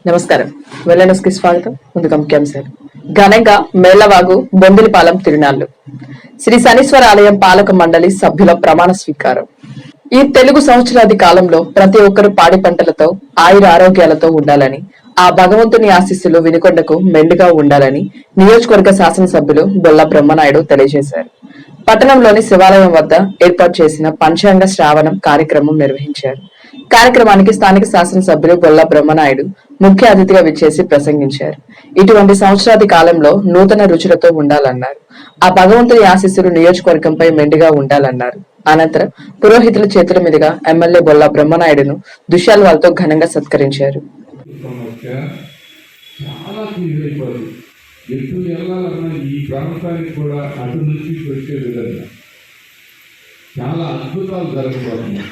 నమస్కారం. వెల్లెనస్ కి స్వాగతం. ముందుగా ముఖ్యాంశాలు. ఘనంగా మేళ్లవాగు బొందిలిపాలెం తిరునాళ్లు. శ్రీ శనీశ్వర ఆలయం పాలక మండలి సభ్యుల ప్రమాణ స్వీకారం. ఈ తెలుగు సంవత్సరాది కాలంలో ప్రతి ఒక్కరూ పాడి పంటలతో ఆయుర ఆరోగ్యాలతో ఉండాలని, ఆ భగవంతుని ఆశీస్సులు వినుకొండకు మెండుగా ఉండాలని నియోజకవర్గ శాసనసభ్యులు బొల్ల బ్రహ్మనాయుడు తెలియజేశారు. పట్టణంలోని శివాలయం వద్ద ఏర్పాటు చేసిన పంచాంగ శ్రావణం కార్యక్రమం నిర్వహించారు. కార్యక్రమానికి స్థానిక శాసనసభ్యులు బొల్ల బ్రహ్మనాయుడు ముఖ్య అతిథిగా విచ్చేసి ప్రసంగించారు. ఇటువంటి సంవత్సరాది కాలంలో నూతన రుచులతో ఉండాలన్నారు. ఆ భగవంతుని ఆశీస్సులు నియోజకవర్గంపై మెండుగా ఉండాలన్నారు. అనంతరం పురోహితుల చేతుల మీదుగా ఎమ్మెల్యే బొల్ల బ్రహ్మనాయుడును దుశ్యాల్వాలతో ఘనంగా సత్కరించారు. ఎటు వెళ్ళాలన్నా ఈ ప్రాంతానికి కూడా అటు నుంచి వచ్చే విధంగా చాలా అద్భుతాలు జరగబోతున్నాయి.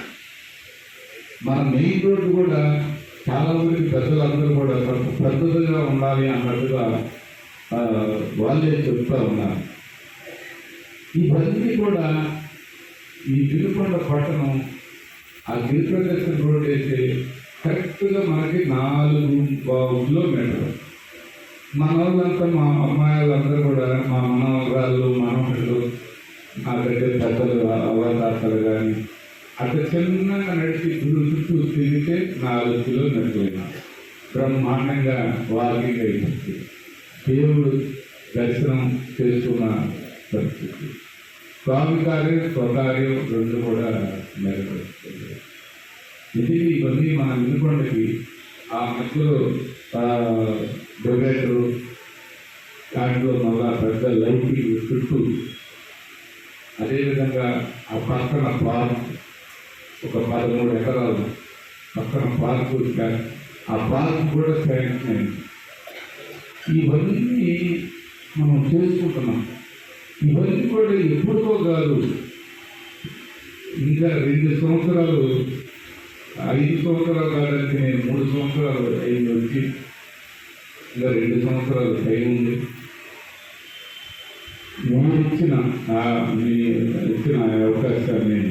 మన మెయిన్ రోడ్డు కూడా చాలా మంది పెద్దలందరూ కూడా పెద్దదిగా ఉండాలి అన్నట్టుగా వాళ్ళే చెప్తా ఉన్నారు. ఇవన్నీ కూడా ఈ వినుకొండ పట్టణం ఆ గిరిప్రదర్శన రోడ్ అయితే కరెక్ట్గా మనకి 4 కిలోమీటర్లు. మన వాళ్ళంతా మా అమ్మాయిలందరూ కూడా మా మనవరాళ్ళు మనవళ్ళు నా దగ్గర పెద్దలు అవతాతలు కానీ అట్లా చిన్నగా నడిచి గుడి చుట్టూ తిరిగితే 4 కిలోమీటర్లు బ్రహ్మాండంగా వాకింగ్ అయిపోతుంది. దేవుడు దర్శనం చేసుకున్న పరిస్థితి. స్వామి కార్యం స్వకార్యం రెండు కూడా మెరుగుపరుస్తుంది. ఇది ఇవన్నీ మన వినుకొండకి ఆ మధ్యలో డివైడరు దాంట్లో మళ్ళా పెద్ద లైటింగ్ చుట్టూ, అదేవిధంగా ఆ పక్కన పార్క్ ఒక 13 ఎకరాలు పక్కన పార్కు, ఆ పార్క్ కూడా శాంక్షన్ అయింది. ఇవన్నీ మనం చేసుకుంటున్నాం. ఇవన్నీ కూడా ఎప్పుడుతో కాదు, ఇంకా 2 సంవత్సరాలు 5 సంవత్సరాలు కాదంటే నేను 3 సంవత్సరాలు అయింది వచ్చి, ఇంకా 2 సంవత్సరాలు టైం ఉంది. మీరు ఇచ్చిన అవకాశాన్ని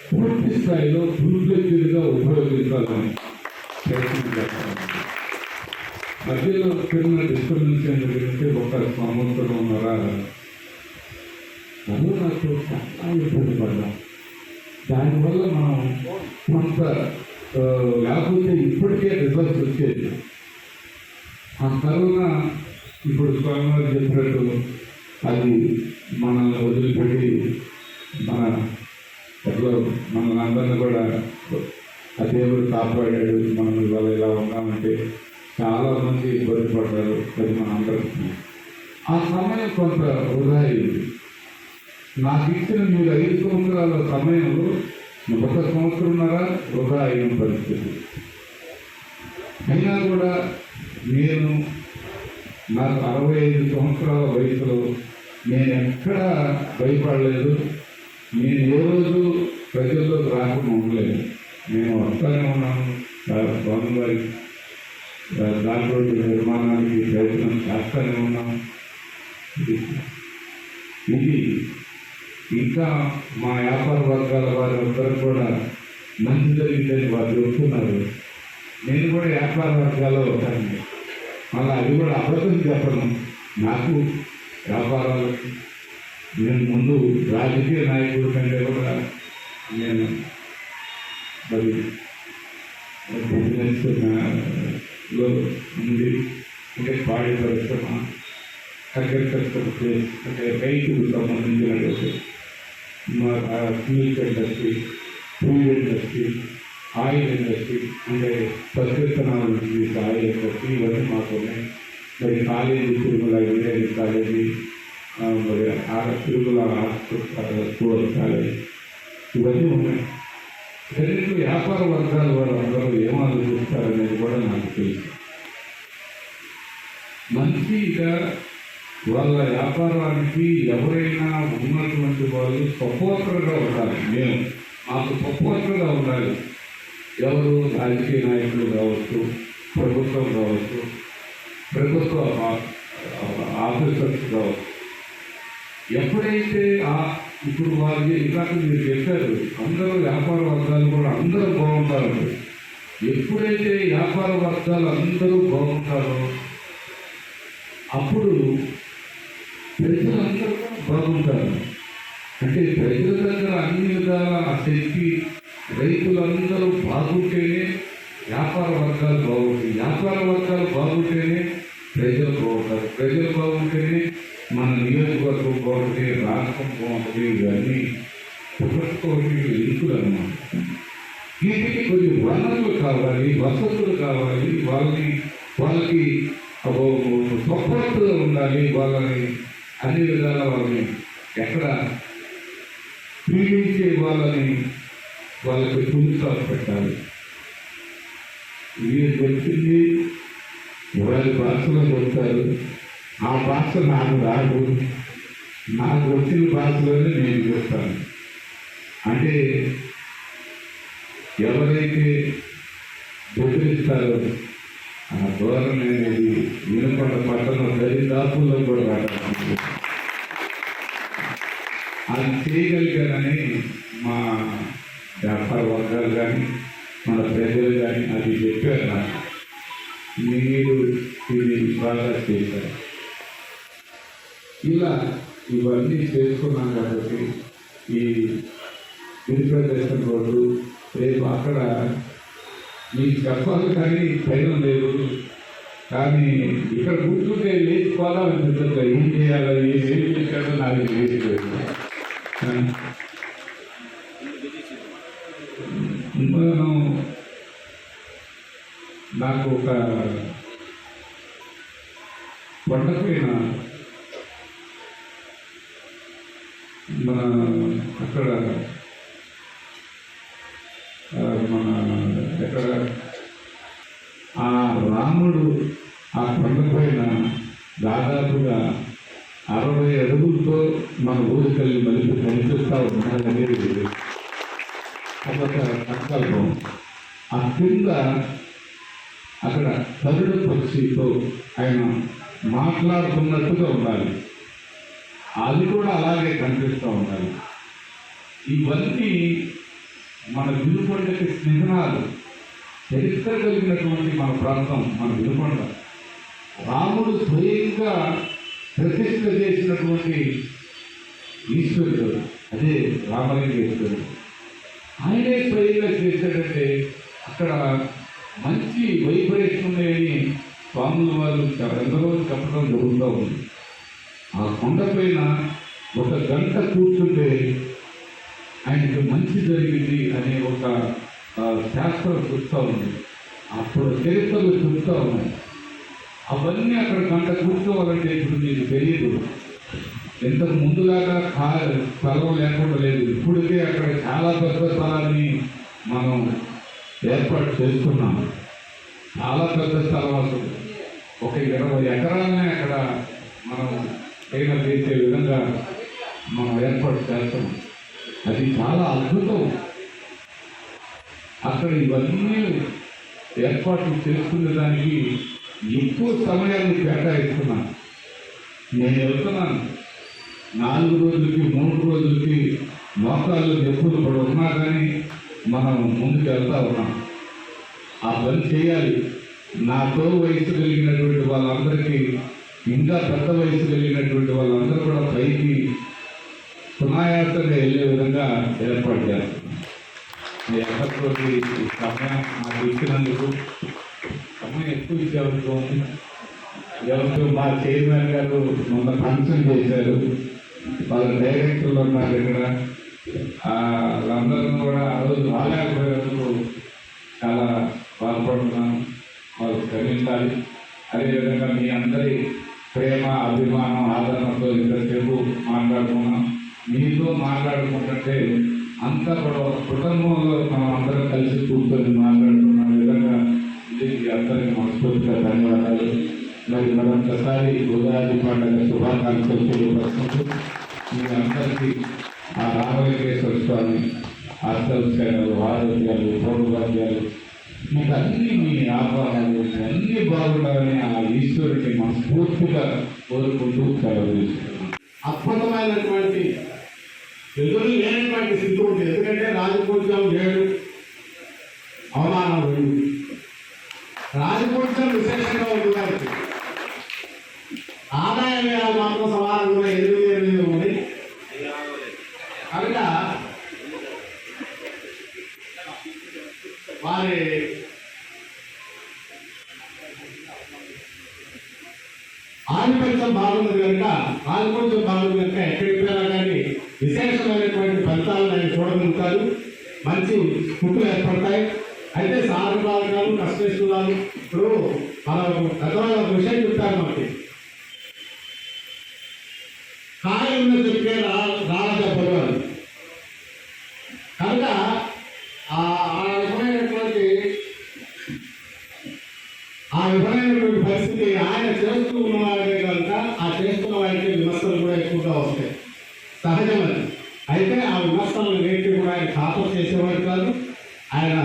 పూర్తి స్థాయిలో పూర్తిగా ఉపయోగించాలని ప్రయత్నం చేస్తాను. మధ్యలో చిన్న డిస్టర్బెన్స్ ఏంటంటే 1 సంవత్సరంన్నర కరోనాతో చాలా ఇబ్బంది పడ్డాం. దానివల్ల మనం కొంత లేకపోతే ఇప్పటికే రిజల్ట్స్ వచ్చేది. ఆ కరోనా ఇప్పుడు స్వామివారు చెప్పినట్టు అది మనల్ని వదిలిపెట్టి మనల్ని అందరినీ కూడా ఆ దేవుడు కాపాడాడు. మనం ఇవాళ ఇలా ఉన్నామంటే చాలామంది ఇబ్బంది పడ్డారు. అది మన అందరికీ ఆ సమయం కొంత వృధా అయింది. నాకు ఇచ్చిన మీరు 5 సంవత్సరాల సమయంలో 1 సంవత్సరంన్నర వృధా అయిన పరిస్థితి. అయినా కూడా నాకు 65 సంవత్సరాల వయసులో నేను ఎక్కడా భయపడలేదు. నేను ఏ రోజు ప్రజల్లో రాకుండా ఉండలేదు. నేను వస్తానే ఉన్నాను. స్వామివారి దాంట్లో నిర్మాణానికి ప్రయత్నం చేస్తానే ఉన్నాను. ఇది ఇంకా మా వ్యాపార వర్గాల వారి అందరూ కూడా మంచి జరిగిందని వారు చెప్తున్నారు. నేను కూడా వ్యాపార వర్గాల్లో ఉంటాను. మళ్ళీ అది కూడా అబద్ధం చెప్పను. నాకు వ్యాపారాలు నేను ముందు రాజకీయ నాయకుడి కంటే కూడా నేను మరి బిజినెస్లో ఉంది. అంటే పాడి పరిశ్రమ, అగ్రికల్చర్ ప్లేస్ అంటే రైతుకు సంబంధించినటువంటి milk industry, food industry, oil industry అంటే పరిశీలనాల నుంచి ఆయిల్ ఇండస్ట్రీ ఇవన్నీ మాకు ఉన్నాయి. మరి కాలేజీ తిరుమల ఇంజనీరింగ్ కాలేజీ, మరి తిరుమల స్కూల్ కాలేజీ ఇవన్నీ ఉన్నాయి. రెండింటి వ్యాపార వర్గాల వారు అందరూ ఏం ఆలోచిస్తారనేది కూడా నాకు తెలుసు. మంచిగా వాళ్ళ వ్యాపారానికి ఎవరైనా ఉన్నటువంటి వాళ్ళు సపోర్టర్గా ఉండాలి. మాకు సపోర్టర్గా ఉండాలి. ఎవరు రాజకీయ నాయకులు కావచ్చు, ప్రభుత్వం కావచ్చు, ప్రభుత్వ ఆఫీసర్స్ కావచ్చు. ఎప్పుడైతే ఇప్పుడు వాళ్ళు ఇంకా మీరు చెప్పారు అందరూ వ్యాపార వర్గాలు కూడా అందరూ బాగుంటారు. ఎప్పుడైతే వ్యాపార వర్గాలు అందరూ బాగుంటారో అప్పుడు ప్రజలందరూ బాగుంటారు. అంటే ప్రజల దగ్గర అన్ని విధాల ఆ శక్తి, రైతులందరూ బాగుంటేనే వ్యాపార వర్గాలు బాగుంటాయి. వ్యాపార వర్గాలు బాగుంటేనే ప్రజలు బాగుంటారు. ప్రజలు బాగుంటేనే మన నియోజకవర్గం బాగుంటుంది, రాష్ట్రం బాగుంటుంది. ఇవన్నీ ఒకటి లింకులు అన్నమాట. వీటికి కొన్ని వనరులు కావాలి, వసతులు కావాలి, వాళ్ళకి సపోర్ట్గా ఉండాలి. వాళ్ళని అన్ని విధాల వాళ్ళని ఎక్కడ పీడించే వాళ్ళకి పురుషాలు పెట్టాలి. వీరు వచ్చింది వాళ్ళ భాషలో చెప్తారు. ఆ భాష నాకు రాదు, నాకు వచ్చిన భాషలోనే నేను చెప్తాను. అంటే ఎవరైతే బెదిరిస్తారో ఆ ధోరణి అనేది వినపడ్డ పట్టణం దరిదాపుల్లో కూడా రావడానికి అది చేయగలిగానని మా వ్యాపార వర్గాలు కానీ మన ప్రజలు కానీ అది చెప్పారు నాకు. మీరు ఇది బాగా చేశారు. ఇలా ఇవన్నీ చేసుకున్నాం కాబట్టి ఈ గిరిప్రదర్శన రోడ్డు రేపు అక్కడ మీకు చెప్పాలి కానీ పైన లేదు. కానీ ఇక్కడ కూర్చుంటే లేచిపోవాలనిపిస్తుంది. ఏం చేయాలి, ఏం చేశాడో నాకు తెలియలేదు. నాకు ఒక కొండపైన మన అక్కడ ఎక్కడ ఆ రాముడు ఆ కొండపైన దాదాపుగా 60 అడుగులతో మన ఊరికెళ్ళి మళ్ళీ కనిపిస్తూ ఉన్నాడనేది ఒక సంకల్పం. ఆ కింద అక్కడ తరుణ పక్షితో ఆయన మాట్లాడుతున్నట్టుగా ఉండాలి. అది కూడా అలాగే కనిపిస్తూ ఉండాలి. ఇవన్నీ మన వినుకొండకి స్నేహనాలు. చరిత్ర కలిగినటువంటి మన ప్రాంతం మన వినుకొండ. రాముడు స్వయంగా ప్రతిష్ఠ చేసినటువంటి ఈశ్వరుడు అదే రామలింగేశ్వరుడు. ఆయనే స్వయంగా చేశాడంటే అక్కడ మంచి వైబ్రేషన్ ఉన్నాయని స్వాముల వాళ్ళు ఎందరో చెప్పడం జరుగుతూ ఉంది. ఆ కొండపైన 1 గంట కూర్చుంటే ఆయనకి మంచి జరిగింది అనే ఒక శాస్త్రం చూస్తూ ఉంది. అప్పుడు చరిత్రలు చూస్తూ ఉన్నాయి. అవన్నీ అక్కడ గంట కూర్చోవాలంటే ఇప్పుడు మీకు తెలియదు. ఇంతకు ముందులాగా స్థలం లేకుండా లేదు. ఇప్పటికే అక్కడ చాలా పెద్ద స్థలాన్ని మనం ఏర్పాటు చేసుకున్నాం. చాలా పెద్ద స్థలం అసలు ఒక 20 ఎకరాలనే అక్కడ మనం పైన చేసే విధంగా మనం ఏర్పాటు చేస్తాం. అది చాలా అద్భుతం. అక్కడ ఇవన్నీ ఏర్పాట్లు చేసుకునే దానికి ఎక్కువ సమయాన్ని కేటాయిస్తున్నాను. నేను వెళ్తున్నాను 4 రోజులకి 3 రోజులకి మోకాళ్ళు నొప్పులు కూడా ఉన్నా కానీ మనం ముందుకు వెళ్తా ఉన్నాం. ఆ పని చేయాలి. నాతో వయసు కలిగినటువంటి వాళ్ళందరికీ, ఇంకా పెద్ద వయసు కలిగినటువంటి వాళ్ళందరూ కూడా పైకి సునాయాసంగా వెళ్ళే విధంగా ఏర్పాటు చేస్తున్నాం. మీ అందరితోటి సమయం నాకు ఇచ్చినందుకు, సమయం ఎక్కువ ఇచ్చేందుకు ఎవరు మా చైర్మన్ గారు మొన్న ఫంక్షన్ చేశారు. వాళ్ళ డైరెక్టర్లు ఉన్నారు ఇక్కడ. వాళ్ళందరూ కూడా ఆ రోజు రాలేకపోయేందుకు చాలా బాధపడుతున్నాను. వాళ్ళు క్షమించాలి. అదేవిధంగా మీ అందరి ప్రేమ, అభిమానం, ఆదరణతో ఇంతసేపు మాట్లాడుకున్నాం. మీతో మాట్లాడుకుంటుంటే అంతా కూడా కుటుంబంలో మనం అందరం కలిసి కూర్చొని మాట్లాడుకున్న విధంగా దీనికి అందరికీ మనస్ఫూర్తిగా ధన్యవాదాలు. మరి మరొకసారి ఉగాది పండుగ శుభాకాంక్షలు తెలియపరుచుకుంటూ మీ అందరికీ ఆ రామలింగేశ్వర స్వామి ఆశీర్వాదాలు, ఆరోగ్యాలు, సౌభాగ్యాలు, మీకు అన్నీ మీ ఆహ్వానాలు అన్నీ బాగుండాలని ఆ ఈశ్వరుడిని మనస్ఫూర్తిగా కోరుకుంటూ సెలవు తీసుకున్నాం. అద్భుతమైనటువంటి ఎదురు లేనటువంటి స్థితి ఉంటుంది. ఎందుకంటే రాజకీయాలు 7 అవమానాలు 2 ఆదాయ వ్యయాలు మాత్రం సమానంగా 8 ఉన్నాయి. కనుక వారి ఆధిపత్యం బాగుంది కనుక ఎక్కడికి పోయినా కానీ విశేషమైనటువంటి ఫలితాలను ఆయన చూడగలుగుతారు. మంచి పుట్టులు ఏర్పడతాయి. అయితే సాధకాలు కష్టేశ్వరాలు ఇప్పుడు మనం గతంలో ఒక విషయం చెప్తారు. మనకి కాయలను చెప్పే రాళ్ళ అని కనుక ఆ విధమైనటువంటి పరిస్థితి ఆయన చేస్తూ ఉన్నవాడే కనుక ఆ చేస్తున్న వారికి విమర్శలు కూడా ఎక్కువగా వస్తాయి, సహజమని. అయితే ఆ విమర్శలను నేటి కూడా ఆయన ఖాతా చేసేవాడు కాదు. ఆయన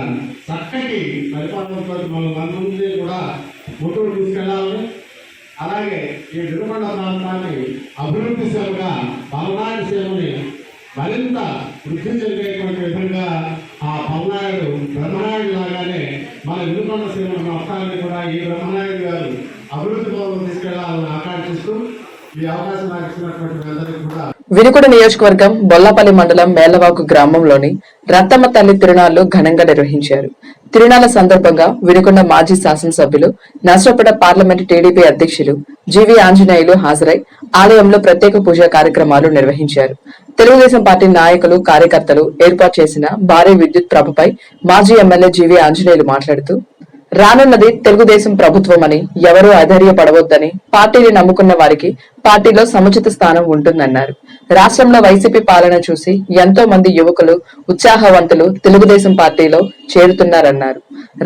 చక్కటి పరిపాలనతో మన ముందే కూడా ముందుకు తీసుకెళ్లాలని, అలాగే ఈ వినుకొండ ప్రాంతాన్ని అభివృద్ధి సేవగా పల్నాడు సేవని మరింత వృద్ధి చెందేటువంటి విధంగా ఆ పల్నాడు బ్రహ్మనాయుడు లాగానే మన వినుకొండ సేవల మొత్తాన్ని కూడా ఈ బ్రహ్మనాయుడు గారు అభివృద్ధి పనులు తీసుకెళ్లాలని ఆకాంక్షిస్తూ ఈ అవకాశం నాకు ఇచ్చినటువంటి అందరికీ కూడా. వినుకొండ నియోజకవర్గం బొల్లపల్లి మండలం మేళ్లవాకు గ్రామంలోని రత్తమ్మ తల్లి తిరునాళ్లు ఘనంగా నిర్వహించారు. తిరునాళ్ల సందర్భంగా వినుకొండ మాజీ శాసనసభ్యులు నర్సరావుపేట పార్లమెంటు టీడీపీ అధ్యక్షులు జీవి ఆంజనేయులు హాజరై ఆలయంలో ప్రత్యేక పూజా కార్యక్రమాలు నిర్వహించారు. తెలుగుదేశం పార్టీ నాయకులు, కార్యకర్తలు ఏర్పాటు చేసిన భారీ విద్యుత్ ప్రభపై మాజీ ఎమ్మెల్యే జీవి ఆంజనేయులు మాట్లాడుతూ, రానున్నది తెలుగుదేశం ప్రభుత్వమని ఎవరూ అధైర్యపడవద్దని, పార్టీని నమ్ముకున్న వారికి పార్టీలో సముచిత స్థానం ఉంటుందన్నారు. రాష్ట్రంలో వైసీపీ పాలన చూసి ఎంతో మంది యువకులు, ఉత్సాహవంతులు తెలుగుదేశం పార్టీలో చేరుతున్నారన్నారు.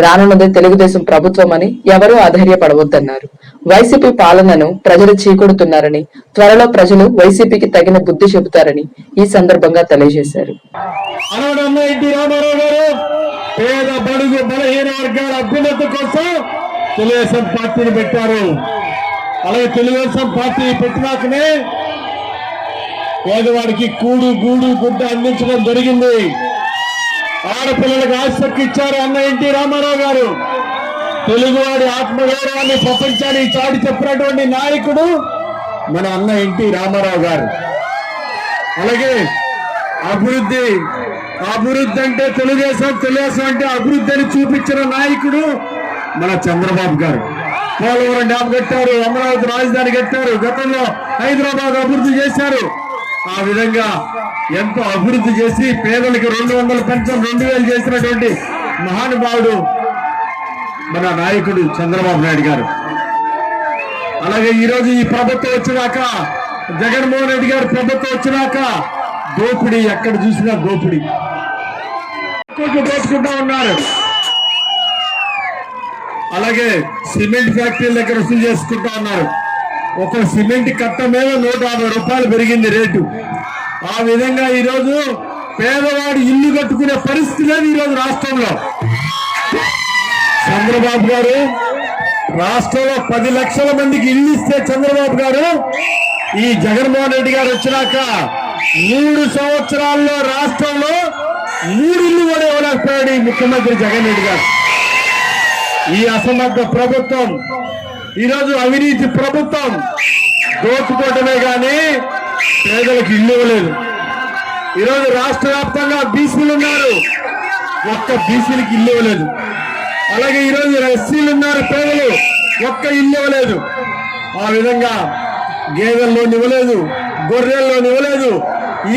రానున్నది తెలుగుదేశం ప్రభుత్వమని ఎవరూ అధైర్యపడవద్దన్నారు. వైసీపీ పాలనను ప్రజలు చీకొడుతున్నారని, త్వరలో ప్రజలు వైసీపీకి తగిన బుద్ధి చెబుతారని ఈ సందర్భంగా తెలియజేశారు. పేద బడుగు బలహీన వర్గాల అభ్యున్నతి కోసం తెలుగుదేశం పార్టీని పెట్టారు. అలాగే తెలుగుదేశం పార్టీ పెట్టినాకనే పేదవాడికి కూడు గూడు గుడ్డ అందించడం జరిగింది. ఆడపిల్లలకు ఆసక్తి ఇచ్చారు అన్న ఎన్టీ రామారావు గారు. తెలుగువాడి ఆత్మగౌరవాన్ని ప్రపంచానికి చాటి చెప్పినటువంటి నాయకుడు మన అన్న ఎన్టీ రామారావు గారు. అలాగే అభివృద్ధి అంటే తెలుగుదేశం అంటే అభివృద్ధి అని చూపించిన నాయకుడు మన చంద్రబాబు గారు. పోలవరం డ్యామ్ కట్టారు, అమరావతి రాజధాని కట్టారు, గతంలో హైదరాబాద్ అభివృద్ధి చేశారు. ఆ విధంగా ఎంతో అభివృద్ధి చేసి పేదలకు 200 పెన్షన్ 2000 చేసినటువంటి మహానుభావుడు మన నాయకుడు చంద్రబాబు నాయుడు గారు. అలాగే ఈరోజు ఈ ప్రభుత్వం వచ్చినాక, జగన్మోహన్ రెడ్డి గారు ప్రభుత్వం వచ్చినాక దోపిడీ ఎక్కడ చూసినా దోపిడీ దోచుకుంటా ఉన్నారు. అలాగే సిమెంట్ ఫ్యాక్టరీల దగ్గర వసూలు చేసుకుంటా ఉన్నారు. ఒక సిమెంట్ కట్ట మీద 150 రూపాయలు పెరిగింది రేటు. ఆ విధంగా ఈరోజు పేదవాడు ఇల్లు కట్టుకునే పరిస్థితి లేదు ఈరోజు రాష్ట్రంలో. చంద్రబాబు గారు రాష్ట్రంలో 10 లక్షల మందికి ఇల్లు ఇస్తే చంద్రబాబు గారు, ఈ జగన్మోహన్ రెడ్డి గారు వచ్చినాక 3 సంవత్సరాల్లో రాష్ట్రంలో 3 ఇల్లు కూడా ఇవ్వలేకపోయాడు ఈ ముఖ్యమంత్రి జగన్ రెడ్డి గారు. ఈ అసమర్థ ప్రభుత్వం, ఈరోజు అవినీతి ప్రభుత్వం దోచుకోవటమే కానీ పేదలకు ఇల్లు ఇవ్వలేదు. ఈరోజు రాష్ట్ర వ్యాప్తంగా బీసీలు ఉన్నారు, ఒక్క బీసీలకు ఇల్లు ఇవ్వలేదు. అలాగే ఈరోజు ఎస్సీలు ఉన్నారు, పేదలు, ఒక్క ఇల్లు ఇవ్వలేదు. ఆ విధంగా గేదెల్లోని ఇవ్వలేదు, గొర్రెల్లోని ఇవ్వలేదు.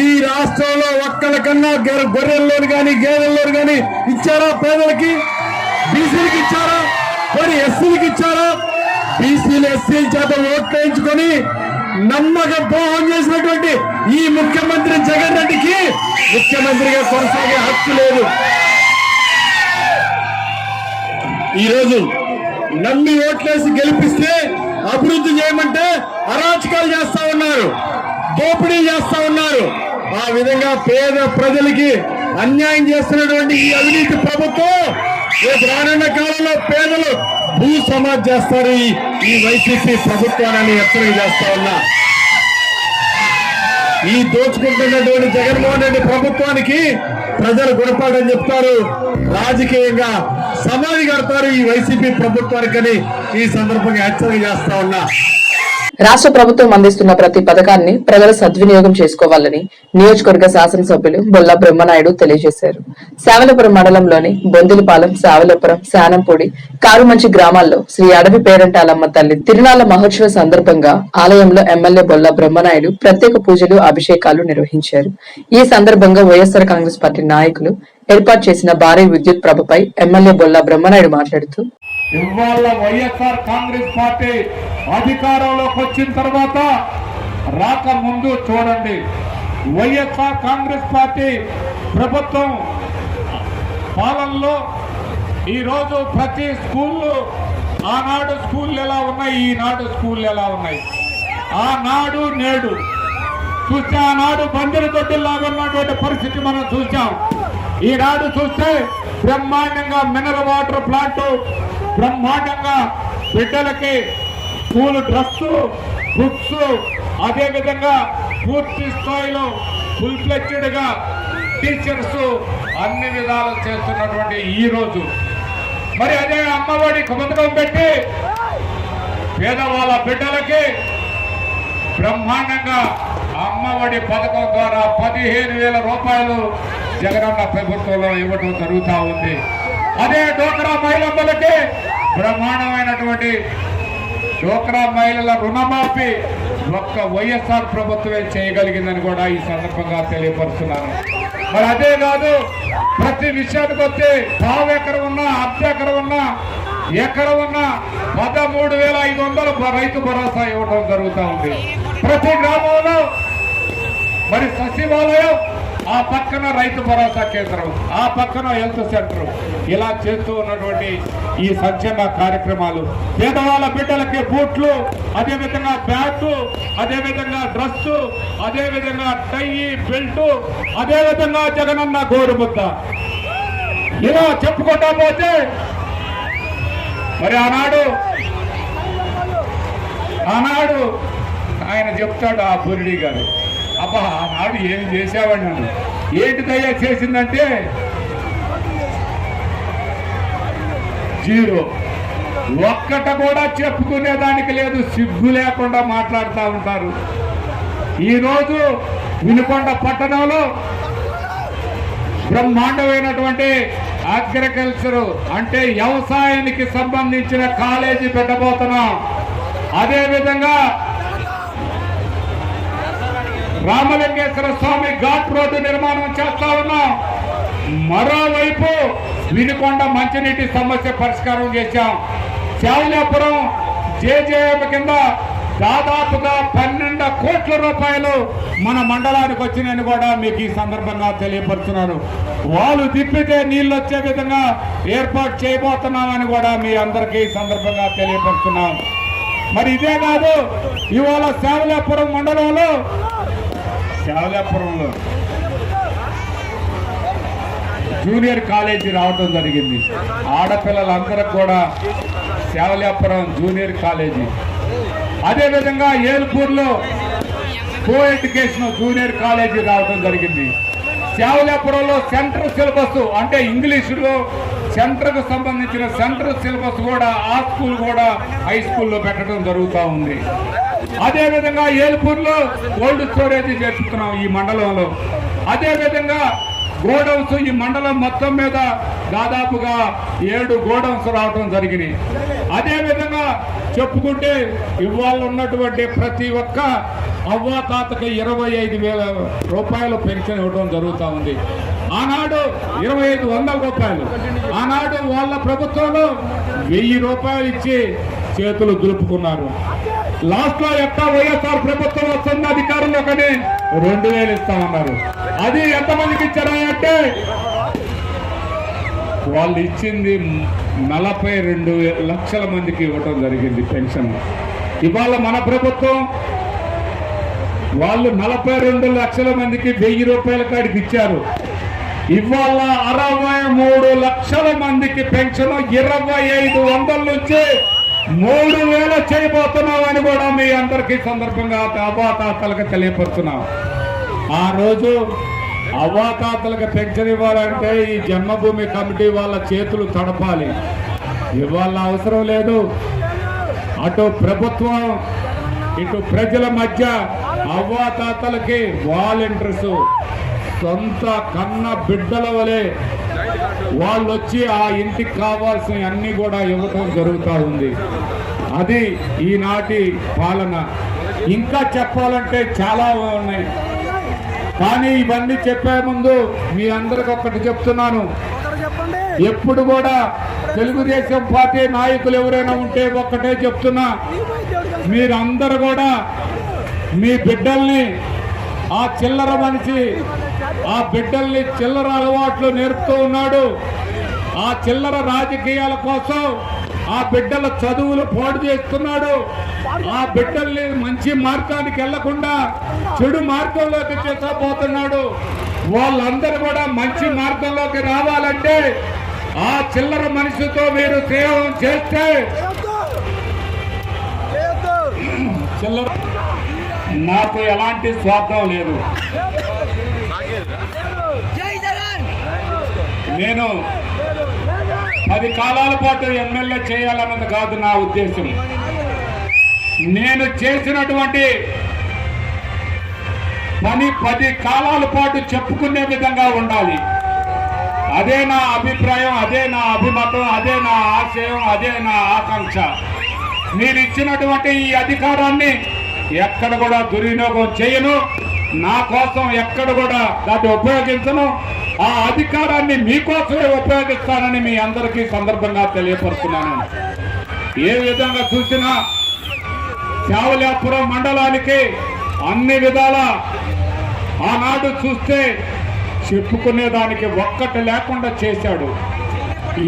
ఈ రాష్ట్రంలో ఒక్కరికన్నా గొర్రెల్లోని కానీ గేదెల్లోని కానీ ఇచ్చారా? పేదలకి, బీసీలకు ఇచ్చారా? మరి ఎస్సీలకు ఇచ్చారా? బీసీలు ఎస్సీల చేత ఓట్లు వేయించుకొని నమ్మకం ద్రోహం చేసినటువంటి ఈ ముఖ్యమంత్రి జగన్ రెడ్డికి ముఖ్యమంత్రిగా కొనసాగే హక్కు లేదు. ఈరోజు నమ్మి ఓట్లేసి గెలిపిస్తే అభివృద్ధి చేయమంటే అరాచకాలు చేస్తా ఉన్నారు, దోపిడీ చేస్తా ఉన్నారు. ఆ విధంగా పేద ప్రజలకి అన్యాయం చేస్తున్నటువంటి ఈ అవినీతి ప్రభుత్వం రేపు రానున్న కాలంలో పేదలు భూ సమాజ్ చేస్తారు ఈ వైసీపీ ప్రభుత్వాన్ని హెచ్చరిక చేస్తా ఉన్నా. ఈ దోచుకుంటున్నటువంటి జగన్మోహన్ రెడ్డి ప్రభుత్వానికి ప్రజలు గుణపాఠం చెప్తారు, రాజకీయంగా సమాధి కడతారు ఈ వైసీపీ ప్రభుత్వానికని ఈ సందర్భంగా హెచ్చరిక చేస్తా ఉన్నా. రాష్ట్ర ప్రభుత్వం అందిస్తున్న ప్రతి పథకాన్ని ప్రజలు సద్వినియోగం చేసుకోవాలని నియోజకవర్గ శాసనసభ్యులు బొల్లా బ్రహ్మనాయుడు తెలియజేశారు. శావలపురం మండలంలోని బొందిలిపాలెం, శావలపురం, శానంపూడి, కారుమంచి గ్రామాల్లో శ్రీ అడవి పేరంటాలమ్మ తల్లి తిరునాళ్ల మహోత్సవ సందర్భంగా ఆలయంలో ఎమ్మెల్యే బొల్లా బ్రహ్మనాయుడు ప్రత్యేక పూజలు, అభిషేకాలు నిర్వహించారు. ఈ సందర్భంగా వైఎస్ఆర్ కాంగ్రెస్ పార్టీ నాయకులు ఏర్పాటు చేసిన భారీ విద్యుత్ ప్రభపై ఎమ్మెల్యే బొల్లా బ్రహ్మనాయుడు మాట్లాడుతూ, ఇవాళ వైఎస్ఆర్ కాంగ్రెస్ పార్టీ అధికారంలోకి వచ్చిన తర్వాత రాకముందు చూడండి, వైఎస్ఆర్ కాంగ్రెస్ పార్టీ ప్రభుత్వం పాలనలో ఈరోజు ప్రతి స్కూళ్ళు, ఆనాడు స్కూళ్ళు ఎలా ఉన్నాయి, ఈనాడు స్కూళ్ళు ఎలా ఉన్నాయి, ఆనాడు నేడు చూస్తే ఆనాడు బందరు దొడ్డిలాగా ఉన్నటువంటి పరిస్థితి మనం చూసాం. ఈనాడు చూస్తే బ్రహ్మాండంగా మినరల్ వాటర్ ప్లాంట్, బ్రహ్మాండంగా బిడ్డలకి స్కూల్ డ్రెస్సు, బుక్స్, అదే విధంగా పూర్తి స్థాయిలో ఫుల్ ఫ్లెడ్జ్డ్ గా టీచర్స్ అన్ని విధాలు చేస్తున్నటువంటి ఈ రోజు మరి అదే అమ్మఒడి పథకం పెట్టి పేదవాళ్ళ బిడ్డలకి బ్రహ్మాండంగా అమ్మఒడి పథకం ద్వారా 15,000 రూపాయలు జగనన్న ప్రభుత్వంలో ఇవ్వడం జరుగుతూ ఉంది. అదే డోక్రా మహిళలకి బ్రహ్మాండమైనటువంటి డోక్రా మహిళల రుణమాఫీ ఒక్క వైఎస్ఆర్ ప్రభుత్వమే చేయగలిగిందని కూడా ఈ సందర్భంగా తెలియపరుస్తున్నాను. మరి అదే కాదు, ప్రతి విషయానికి వస్తే పావు ఎకరం ఉన్నా, అర్ధ ఎకరం ఉన్నా, ఎకరం ఉన్నా 13,500 రైతు భరోసా ఇవ్వడం జరుగుతూ ఉంది. ప్రతి గ్రామంలో మరి సచివాలయం, ఆ పక్కన రైతు భరోసా కేంద్రం, ఆ పక్కన హెల్త్ సెంటర్, ఇలా చేస్తూ ఉన్నటువంటి ఈ సంక్షేమ కార్యక్రమాలు పేదవాళ్ళ బిడ్డలకి బూట్లు, అదేవిధంగా బ్యాటు, అదేవిధంగా డ్రెస్సు, అదేవిధంగా టై, బెల్టు, అదేవిధంగా జగనన్న గోరుముద్ద, ఇలా చెప్పుకుంటా పోతే మరి ఆనాడు ఆయన చెప్తాడు ఆ బురిడి గారు, అబ్బా ఆనాడు ఏం చేసావాడి నన్ను, ఏంటి దయ్యా చేసిందంటే 0, ఒక్కట కూడా చెప్పుకునేదానికి లేదు, సిగ్గు లేకుండా మాట్లాడుతూ ఉంటారు. ఈరోజు వినుకొండ పట్టణంలో బ్రహ్మాండమైనటువంటి అగ్రికల్చర్ అంటే వ్యవసాయానికి సంబంధించిన కాలేజీ పెట్టబోతున్నాం. అదేవిధంగా రామలింగేశ్వర స్వామి ఘాట్ రోడ్డు నిర్మాణం చేస్తా ఉన్నాం. మరోవైపు వినుకొండ మంచినీటి సమస్య పరిష్కారం చేశాం. శావలాపురం జేజేఎం కింద దాదాపుగా 12 కోట్ల రూపాయలు మన మండలానికి వచ్చినాయని కూడా మీకు ఈ సందర్భంగా తెలియపరుస్తున్నాను. వాళ్ళు తిప్పితే నీళ్ళు వచ్చే విధంగా ఏర్పాటు చేయబోతున్నామని కూడా మీ అందరికీ ఈ సందర్భంగా తెలియపరుస్తున్నాం. మరి ఇదే కాదు, ఇవాళ శావలాపురం మండలంలో జూనియర్ కాలేజీ రావడం జరిగింది. ఆడపిల్లలందరికి కూడా శావలాపురం జూనియర్ కాలేజీ, అదేవిధంగా ఏల్పూర్లో కో ఎడ్యుకేషన్ జూనియర్ కాలేజీ రావడం జరిగింది. శావలాపురంలో సెంట్రల్ సిలబస్ అంటే ఇంగ్లీషులో సెంటర్కు సంబంధించిన సెంట్రల్ సిలబస్ కూడా ఆ స్కూల్ కూడా హై స్కూల్లో పెట్టడం జరుగుతూ ఉంది. అదేవిధంగా ఏల్పూర్లో కోల్డ్ స్టోరేజ్ చేస్తున్నాం ఈ మండలంలో. అదేవిధంగా గోడౌన్స్ ఈ మండలం మొత్తం మీద దాదాపుగా 7 గోడౌన్స్ రావడం జరిగినాయి. అదేవిధంగా చెప్పుకుంటే ఇవాళ ఉన్నటువంటి ప్రతి ఒక్క అవ్వాతాతకి 25,000 రూపాయలు పెన్షన్ ఇవ్వడం జరుగుతూ ఉంది. ఆనాడు 2,500 రూపాయలు, ఆనాడు వాళ్ళ ప్రభుత్వంలో 1,000 రూపాయలు ఇచ్చి చేతులు దులుపుకున్నారు. లాస్ట్ లో ఎట్టా వైఎస్ఆర్ ప్రభుత్వం వస్తుంది అధికారంలో కానీ 2,000 ఇస్తామన్నారు. అది ఎంతమందికి ఇచ్చారా అంటే వాళ్ళు ఇచ్చింది 42 లక్షల మందికి ఇవ్వటం జరిగింది పెన్షన్. ఇవాళ మన ప్రభుత్వం వాళ్ళు 42 లక్షల మందికి 1,000 రూపాయల కాడికి ఇచ్చారు. ఇవాళ 63 లక్షల మందికి పెన్షన్ 2,500 నుంచి 3,000 చేయబోతున్నామని కూడా మీ అందరికీ సందర్భంగా అవ్వాతాతలకు తెలియపరుస్తున్నాం. ఆ రోజు అవ్వాతాతలకు పెన్షన్ ఇవ్వాలంటే ఈ జన్మభూమి కమిటీ వాళ్ళ చేతులు తడపాలి. ఇవాళ అవసరం లేదు. అటు ప్రభుత్వం ఇటు ప్రజల మధ్య అవ్వాతాతలకి వాలంటీర్స్ సొంత కన్న బిడ్డల వలె వాళ్ళు వచ్చి ఆ ఇంటికి కావాల్సిన అన్ని కూడా ఇవ్వటం జరుగుతూ ఉంది. అది ఈనాటి పాలన. ఇంకా చెప్పాలంటే చాలా ఉన్నాయి, కానీ ఇవన్నీ చెప్పే ముందు మీ అందరికి ఒక్కటి చెప్తున్నాను. ఎప్పుడు కూడా తెలుగుదేశం పార్టీ నాయకులు ఎవరైనా ఉంటే ఒక్కటే చెప్తున్నా, మీరందరూ కూడా మీ బిడ్డల్ని ఆ చిల్లర మనిషి ఆ బిడ్డల్ని చిల్లర అలవాట్లు నేర్పుతూ ఉన్నాడు. ఆ చిల్లర రాజకీయాల కోసం ఆ బిడ్డల చదువులు పాడు చేస్తున్నాడు. ఆ బిడ్డల్ని మంచి మార్గానికి వెళ్లకుండా చెడు మార్గంలోకి తీసుకుపోతున్నాడు. వాళ్ళందరూ కూడా మంచి మార్గంలోకి రావాలంటే ఆ చిల్లర మనిషితో మీరు స్నేహం చేస్తే చిల్లర నాకు ఎలాంటి స్వార్థం లేదు. నేను 10 కాలాల పాటు ఎమ్మెల్యే చేయాలన్నది కాదు నా ఉద్దేశం. నేను చేసినటువంటి పని 10 కాలాల పాటు చెప్పుకునే విధంగా ఉండాలి. అదే నా అభిప్రాయం, అదే నా అభిమతం, అదే నా ఆశయం, అదే నా ఆకాంక్ష. మీరు ఇచ్చినటువంటి ఈ అధికారాన్ని ఎక్కడ కూడా దుర్వినియోగం చేయను. నా కోసం ఎక్కడ కూడా దాన్ని ఉపయోగించను. ఆ అధికారాన్ని మీకోసమే ఉపయోగిస్తానని మీ అందరికీ సందర్భంగా తెలియపరుస్తున్నాను. ఏ విధంగా చూసినా శావల్యాపురం మండలానికి అన్ని విధాల ఆనాడు చూస్తే చెప్పుకునేదానికి ఒక్కటి లేకుండా చేశాడు.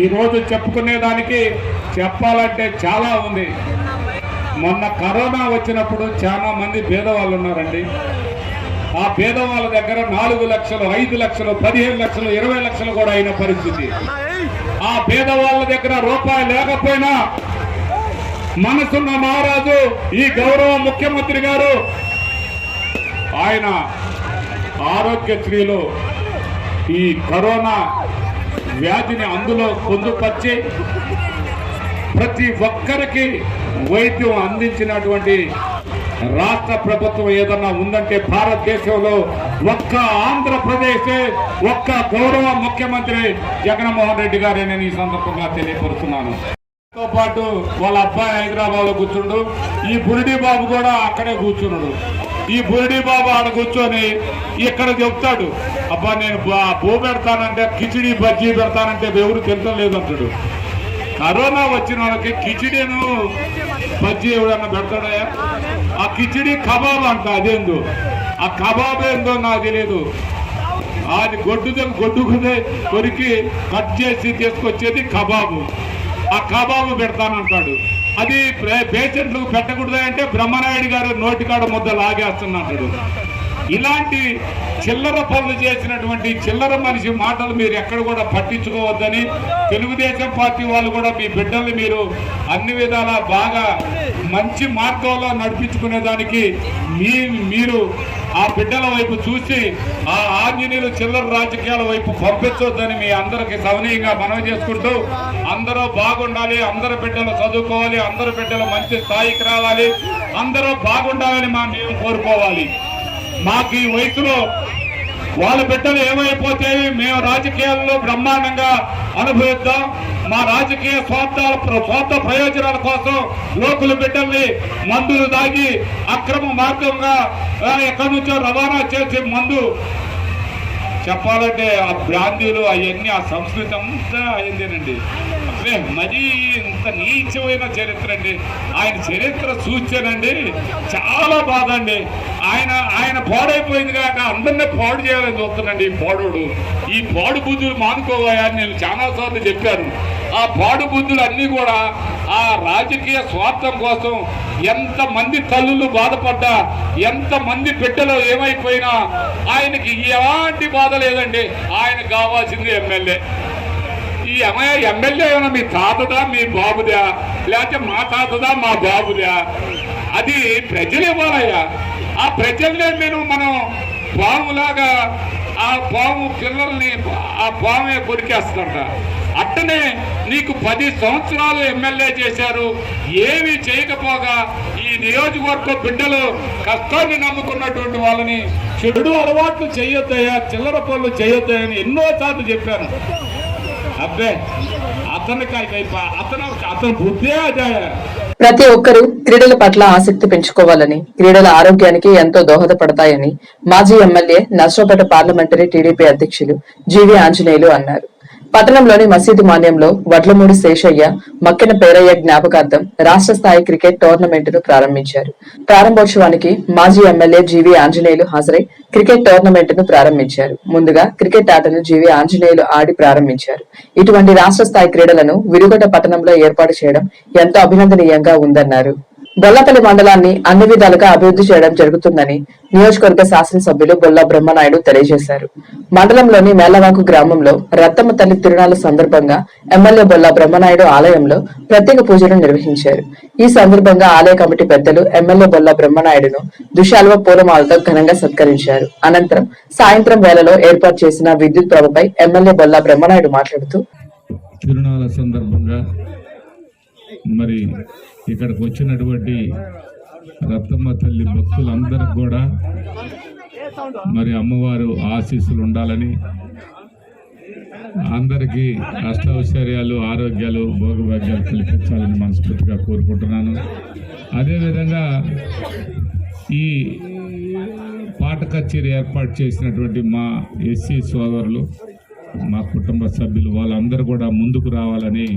ఈరోజు చెప్పుకునేదానికి చెప్పాలంటే చాలా ఉంది. మొన్న కరోనా వచ్చినప్పుడు చాలా మంది పేదవాళ్ళు ఉన్నారండి. ఆ పేదవాళ్ళ దగ్గర 4 లక్షలు, 5 లక్షలు, 15 లక్షలు, 20 లక్షలు కూడా అయిన పరిస్థితి. ఆ పేదవాళ్ళ దగ్గర రూపాయి లేకపోయినా మనసున్న మహారాజు ఈ గౌరవ ముఖ్యమంత్రి గారు ఆయన ఆరోగ్యశ్రీలో ఈ కరోనా వ్యాధిని అందులో పొందుపరిచి ప్రతి ఒక్కరికి వైద్యం అందించినటువంటి రాష్ట్ర ప్రభుత్వం ఏదన్నా ఉందంటే భారతదేశంలో ఒక్క ఆంధ్రప్రదేశ్, ఒక్క గౌరవ ముఖ్యమంత్రి జగన్మోహన్ రెడ్డి గారే నేను ఈ సందర్భంగా తెలియపరుస్తున్నాను. తో పాటు వాళ్ళ అబ్బాయి హైదరాబాద్ లో కూర్చుండు, ఈ బురిడి బాబు కూడా అక్కడే కూర్చున్నాడు. ఈ బురిడి బాబు ఆడ కూర్చొని ఇక్కడ చెప్తాడు, అబ్బా నేను బో పెడతానంటే కిచిడి బజ్జీ పెడతానంటే ఎవరు తింటలేదు అంటాడు. కరోనా వచ్చిన వాళ్ళకి కిచిడీను బజ్జీ ఎవడన్నా పెడతాడా? ఆ కిచిడి కబాబ్ అంట, అదేందో ఆ కబాబ్ ఏందో నాకు తెలియదు. అది గొడ్డుకునే కొరికి కట్ చేసి తీసుకొచ్చేది కబాబు. ఆ కబాబు పెడతానంటాడు. అది పేషెంట్లకు పెట్టకూడదు అంటే బ్రహ్మనాయుడు గారు నోటికాడ ముద్ద లాగేస్తున్నట్టు. ఇలాంటి చిల్లర పనులు చేసినటువంటి చిల్లర మనిషి మాటలు మీరు ఎక్కడ కూడా పట్టించుకోవద్దని తెలుగుదేశం పార్టీ వాళ్ళు కూడా మీ బిడ్డల్ని మీరు అన్ని విధాలా బాగా మంచి మార్గంలో నడిపించుకునేదానికి మీరు ఆ బిడ్డల వైపు చూసి ఆ ఆంజనేయులు చిల్లర రాజకీయాల వైపు పంపించొద్దని మీ అందరికి సవనీయంగా మనవి చేసుకుంటూ, అందరూ బాగుండాలి, అందరు బిడ్డలు చదువుకోవాలి, అందరు బిడ్డలు మంచి స్థాయికి రావాలి, అందరూ బాగుండాలని మేము కోరుకోవాలి. మాకు ఈ వయసులో వాళ్ళ బిడ్డలు ఏమైపోతే మేము రాజకీయాల్లో బ్రహ్మాండంగా అనుభవిద్దాం. మా రాజకీయ స్వార్థ ప్రయోజనాల కోసం లోకుల బిడ్డల్ని మందులు దాగి అక్రమ మార్గంగా ఎక్కడి నుంచో రవాణా చేసే మందు చెప్పాలంటే ఆ బ్రాందీలు అవన్నీ ఆ సంస్కృతి అంతా అయిందేనండి. మరీ ఇంత నీచమైన చరిత్ర అండి. ఆయన చరిత్ర చూచానండి, చాలా బాధ అండి. ఆయన పాడైపోయింది కాక అందరినీ పాడు చేయాలని చూస్తున్నాండి ఈ పాడు బుద్ధులు మానుకోవాలని నేను చాలా సార్లు చెప్పాను. ఆ పాడు బుద్ధులు అన్నీ కూడా ఆ రాజకీయ స్వార్థం కోసం ఎంతమంది తల్లులు బాధపడ్డా, ఎంతమంది బిడ్డలు ఏమైపోయినా ఆయనకి ఎలాంటి బాధ లేదండి. ఆయనకు కావాల్సింది ఎమ్మెల్యే. ఈ ఎమ్మెల్యే ఏమైనా మీ తాతదా మీ బాబుదా, లేకపోతే మా తాతదా మా బాబుదా, అది ప్రజలు ఇవ్వాలయ్యా. ఆ ప్రజల్నే మనం పాములాగా ఆ పాము పిల్లల్ని ఆ పామే కొరికేస్తుంట. అట్టనే నీకు 10 సంవత్సరాలు ఎమ్మెల్యే చేశారు, ఏమీ చేయకపోగా ఈ నియోజకవర్గ బిడ్డలు కష్టాన్ని నమ్ముకున్నటువంటి వాళ్ళని చెడు అలవాట్లు చేయొద్దయా, చిల్లర పనులు చేయొద్దయని ఎన్నోసార్లు చెప్పాను. అబ్బే అతని బుద్ధే అదే. ప్రతి ఒక్కరూ క్రీడల పట్ల ఆసక్తి పెంచుకోవాలని, క్రీడల ఆరోగ్యానికి ఎంతో దోహదపడతాయని మాజీ ఎమ్మెల్యే నర్సరావుపేట పార్లమెంటరీ టీడీపీ అధ్యక్షులు జీవి ఆంజనేయులు అన్నారు. పట్టణంలోని మసీదు మాన్యంలో వడ్లమూడి శేషయ్య, మక్కెన పేరయ్య జ్ఞాపకార్థం రాష్ట్ర స్థాయి క్రికెట్ టోర్నమెంట్ ను ప్రారంభించారు. ప్రారంభోత్సవానికి మాజీ ఎమ్మెల్యే జీవి ఆంజనేయులు హాజరై క్రికెట్ టోర్నమెంట్ ను ప్రారంభించారు. ముందుగా క్రికెట్ ఆటను జీవి ఆంజనేయులు ఆడి ప్రారంభించారు. ఇటువంటి రాష్ట్ర స్థాయి క్రీడలను వినుగొండ పట్టణంలో ఏర్పాటు చేయడం ఎంతో అభినందనీయంగా ఉందన్నారు. బొల్లపల్లి మండలాన్ని అన్ని విధాలుగా అభివృద్ధి చేయడం జరుగుతుందని నియోజకవర్గ శాసనసభ్యులు బొల్ల బ్రహ్మనాయుడు తెలియజేశారు. మండలంలోని మేళ్లవాకు గ్రామంలో రత్తమ్మ తల్లి తిరునాళ్ల సందర్భంగా ఎమ్మెల్యే బొల్ల బ్రహ్మనాయుడు ఆలయంలో ప్రత్యేక పూజలు నిర్వహించారు. ఈ సందర్భంగా ఆలయ కమిటీ పెద్దలు ఎమ్మెల్యే బొల్ల బ్రహ్మనాయుడును దుశాల్వ పూలమాలతో ఘనంగా సత్కరించారు. అనంతరం సాయంత్రం వేళలో ఏర్పాటు చేసిన విద్యుత్ ప్రభపై ఎమ్మెల్యే బొల్ల బ్రహ్మనాయుడు మాట్లాడుతూ, తిరునాళ్ళ సందర్భంగా మరి ఇక్కడికి వచ్చినటువంటి రత్తమ్మ తల్లి భక్తులందరికి కూడా మరి అమ్మవారు ఆశీస్సులు ఉండాలని, అందరికీ అష్టైశ్వర్యాలు, ఆరోగ్యాలు, భోగభాగ్యాలు కల్పించాలని మనస్ఫూర్తిగా కోరుకుంటున్నాను. అదేవిధంగా ఈ పాట కచేరీ ఏర్పాటు చేసినటువంటి మా ఎస్సీ సోదరులు, మా కుటుంబ సభ్యులు వాళ్ళందరూ కూడా ముందుకు రావాలని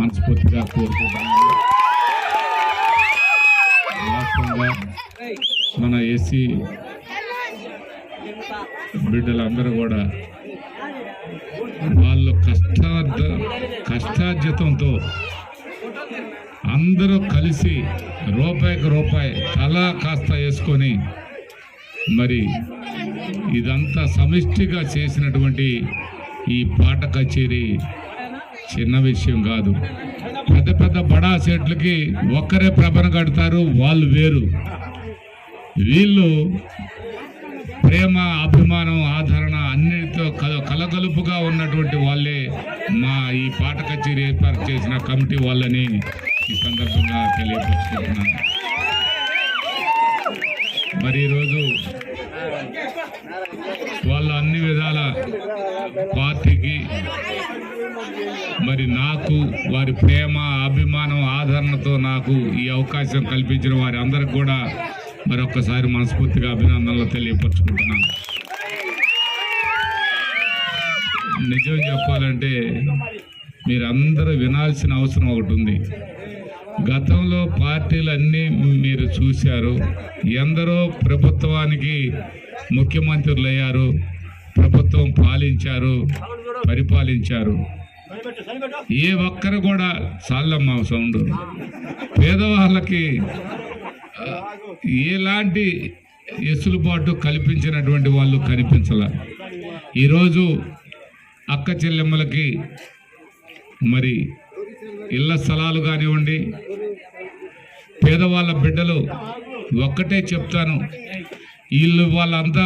మనస్ఫూర్తిగా కోరుకుంటున్నాను. వాస్తవంగా మన ఎస్సీ బిడ్డలందరూ కూడా వాళ్ళు కష్టార్జితంతో అందరూ కలిసి రూపాయికి రూపాయి తలా కాస్త వేసుకొని మరి ఇదంతా సమిష్టిగా చేసినటువంటి ఈ పాట కచేరీ చిన్న విషయం కాదు. పెద్ద పెద్ద బడా సెట్లకి ఒక్కరే ప్రభను కడతారు, వాళ్ళు వేరు. వీళ్ళు ప్రేమ, అభిమానం, ఆదరణ అన్నిటితో కలగలుపుగా ఉన్నటువంటి వాళ్ళే మా ఈ పాట కచేరీ ఏర్పాటు చేసిన కమిటీ వాళ్ళని ఈ సందర్భంగా తెలియపరుచుకుంటున్నాను. మరి ఈరోజు వాళ్ళు అన్ని విధాల పార్టీకి మరి నాకు వారి ప్రేమ, అభిమానం, ఆదరణతో నాకు ఈ అవకాశం కల్పించిన వారి అందరికి కూడా మరొక్కసారి మనస్ఫూర్తిగా అభినందనలు తెలియపరుచుకుంటున్నాను. నిజం చెప్పాలంటే మీరందరూ వినాల్సిన అవసరం ఒకటి ఉంది. గతంలో పార్టీలన్నీ మీరు చూశారు. ఎందరో ప్రభుత్వానికి ముఖ్యమంత్రులు అయ్యారు, ప్రభుత్వం పాలించారు, పరిపాలించారు. ఏ ఒక్కరు కూడా చాలమ్మ సౌండ్ పేదవాళ్ళకి ఎలాంటి ఎసులుబాటు కల్పించినటువంటి వాళ్ళు కనిపించాల. ఈరోజు అక్క చెల్లెమ్మలకి మరి ఇళ్ల స్థలాలు కానివ్వండి, పేదవాళ్ళ బిడ్డలు ఒక్కటే చెప్తాను, వీళ్ళు వాళ్ళంతా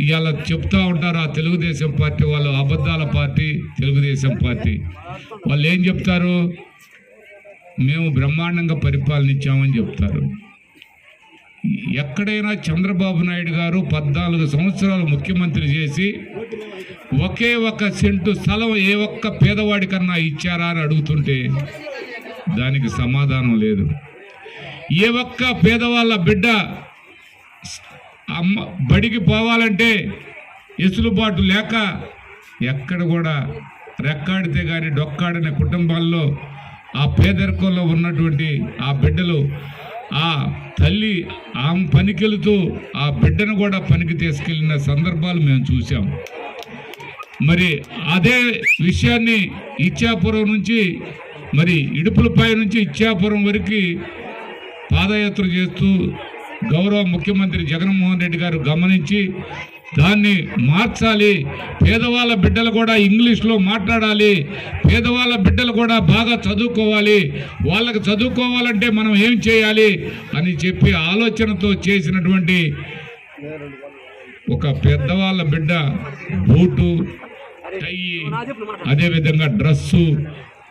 ఇవాళ చెప్తా ఉంటారు. ఆ తెలుగుదేశం పార్టీ వాళ్ళు అబద్ధాల పార్టీ, తెలుగుదేశం పార్టీ వాళ్ళు ఏం చెప్తారు, మేము బ్రహ్మాండంగా పరిపాలనిచ్చామని చెప్తారు. ఎక్కడైనా చంద్రబాబు నాయుడు గారు 14 సంవత్సరాలు ముఖ్యమంత్రి చేసి ఒకే ఒక్క సెంటు స్థలం ఏ ఒక్క పేదవాడికన్నా ఇచ్చారా అని అడుగుతుంటే దానికి సమాధానం లేదు. ఏ ఒక్క పేదవాళ్ళ బిడ్డ బడికి పోవాలంటే ఎసులుబాటు లేక ఎక్కడ కూడా రెక్కాడితే కానీ డొక్కాడిన కుటుంబాల్లో ఆ పేదరికంలో ఉన్నటువంటి ఆ బిడ్డలు, ఆ తల్లి ఆమె పనికెళ్తూ ఆ బిడ్డను కూడా పనికి తీసుకెళ్లిన సందర్భాలు మేము చూసాం. మరి అదే విషయాన్ని ఇచ్చాపురం నుంచి మరి ఇడుపులపై నుంచి ఇచ్చాపురం వరకు పాదయాత్ర చేస్తూ గౌరవ ముఖ్యమంత్రి జగన్మోహన్ రెడ్డి గారు గమనించి దాన్ని మార్చాలి, పేదవాళ్ళ బిడ్డలు కూడా ఇంగ్లీష్లో మాట్లాడాలి, పేదవాళ్ళ బిడ్డలు కూడా బాగా చదువుకోవాలి, వాళ్ళకి చదువుకోవాలంటే మనం ఏం చేయాలి అని చెప్పి ఆలోచనతో చేసినటువంటి ఒక పెద్దవాళ్ళ బిడ్డ బూటు, టై, అదేవిధంగా డ్రస్సు,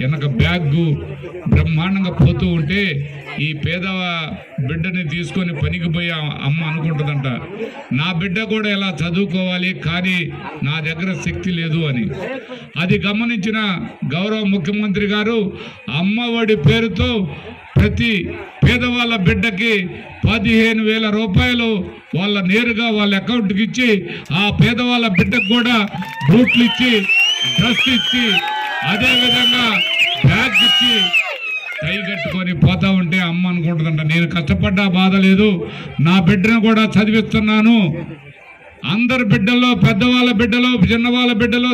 వెనక బ్యాగు బ్రహ్మాండంగా పోతూ ఉంటే ఈ పేద బిడ్డని తీసుకొని పనికి పోయి అమ్మ అనుకుంటుందంట, నా బిడ్డ కూడా ఇలా చదువుకోవాలి కానీ నా దగ్గర శక్తి లేదు అని. అది గమనించిన గౌరవ ముఖ్యమంత్రి గారు అమ్మఒడి పేరుతో ప్రతి పేదవాళ్ళ బిడ్డకి 15,000 రూపాయలు వాళ్ళ నేరుగా వాళ్ళ అకౌంట్కి ఇచ్చి ఆ పేదవాళ్ళ బిడ్డకు కూడా బూట్లు ఇచ్చి, డ్రెస్ ఇచ్చి, అదేవిధంగా బ్యాగ్ ఇచ్చి టై కట్టుకొని పోతా ఉంటే అమ్మ అనుకుంటుందంట, నేను కష్టపడ్డా బాధ లేదు, నా బిడ్డను కూడా చదివిస్తున్నాను. అందరి బిడ్డల్లో, పెద్దవాళ్ళ బిడ్డలో, చిన్నవాళ్ళ బిడ్డలో